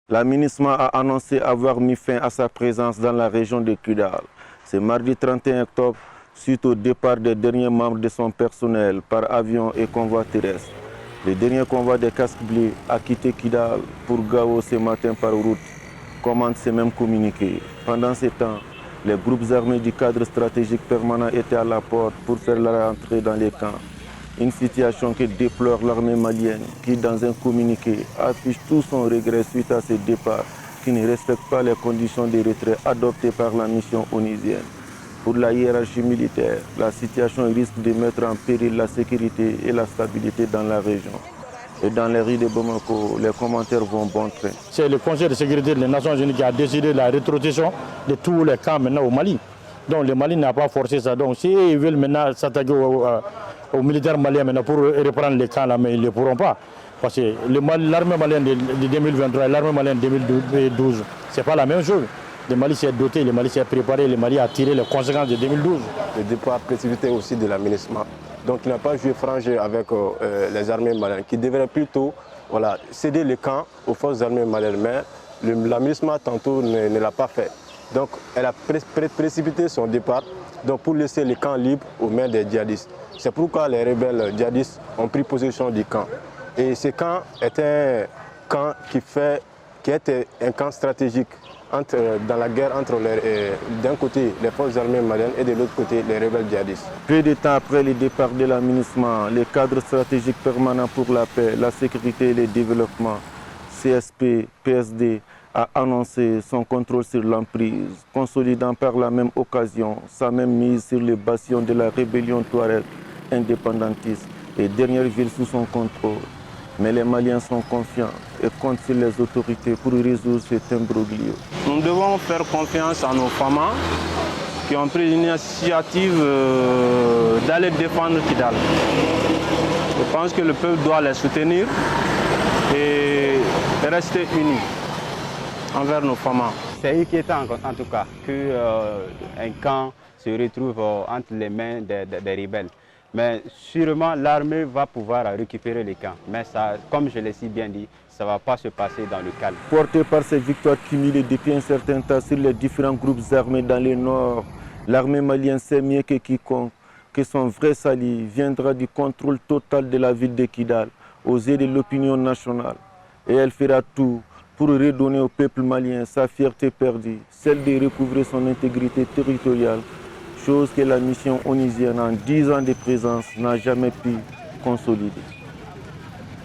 La MINUSMA a annoncé avoir mis fin à sa présence dans la région de Kidal. C'est mardi 31 octobre, suite au départ des derniers membres de son personnel par avion et convoi terrestre. Le dernier convoi des casques bleus a quitté Kidal pour Gao ce matin par route, commande ces mêmes communiqués. Pendant ce temps, les groupes armés du cadre stratégique permanent étaient à la porte pour faire la rentrée dans les camps. Une situation que déplore l'armée malienne qui, dans un communiqué, affiche tout son regret suite à ce départ qui ne respecte pas les conditions de retrait adoptées par la mission onusienne. Pour la hiérarchie militaire, la situation risque de mettre en péril la sécurité et la stabilité dans la région. Et dans les rues de Bamako, les commentaires vont bon train. C'est le Conseil de sécurité des Nations Unies qui a décidé la rétrocession de tous les camps maintenant au Mali. Donc le Mali n'a pas forcé ça. Donc s'ils veulent maintenant s'attaquer aux militaires maliens maintenant pour reprendre les camps là, mais ils ne le pourront pas. Parce que l'armée malienne de 2023 et l'armée malienne de 2012, ce n'est pas la même chose. Le Mali s'est doté, le Mali s'est préparé, le Mali a tiré les conséquences de 2012. Le départ précipité aussi de la MINUSMA. Donc il n'a pas joué franc jeu avec les armées maliennes, qui devraient plutôt céder le camp aux forces armées maliennes. Mais la MINUSMA tantôt ne l'a pas fait. Donc elle a précipité son départ pour laisser le camp libre aux mains des djihadistes. C'est pourquoi les rebelles djihadistes ont pris possession du camp. Et ce camp était un camp qui était un camp stratégique dans la guerre entre d'un côté les forces armées maliennes et de l'autre côté les rebelles djihadistes. Peu de temps après le départ de la MINUSMA, le cadre stratégique permanent pour la paix, la sécurité et le développement, CSP, PSD, a annoncé son contrôle sur l'emprise, consolidant par la même occasion sa même mise sur les bastions de la rébellion touareg indépendantiste et dernière ville sous son contrôle. Mais les Maliens sont confiants et comptent sur les autorités pour résoudre cet imbroglio. Nous devons faire confiance à nos FAMA qui ont pris l'initiative d'aller défendre Kidal. Je pense que le peuple doit les soutenir et rester unis envers nos FAMA. C'est inquiétant en tout cas qu'un camp se retrouve entre les mains des rebelles. Mais sûrement l'armée va pouvoir récupérer les camps. Mais ça, comme je l'ai si bien dit, ça ne va pas se passer dans le calme. Porté par ces victoires cumulées depuis un certain temps sur les différents groupes armés dans le nord, l'armée malienne sait mieux que quiconque que son vrai salut viendra du contrôle total de la ville de Kidal aux yeux de l'opinion nationale. Et elle fera tout pour redonner au peuple malien sa fierté perdue, celle de recouvrer son intégrité territoriale, chose que la mission onusienne en 10 ans de présence n'a jamais pu consolider.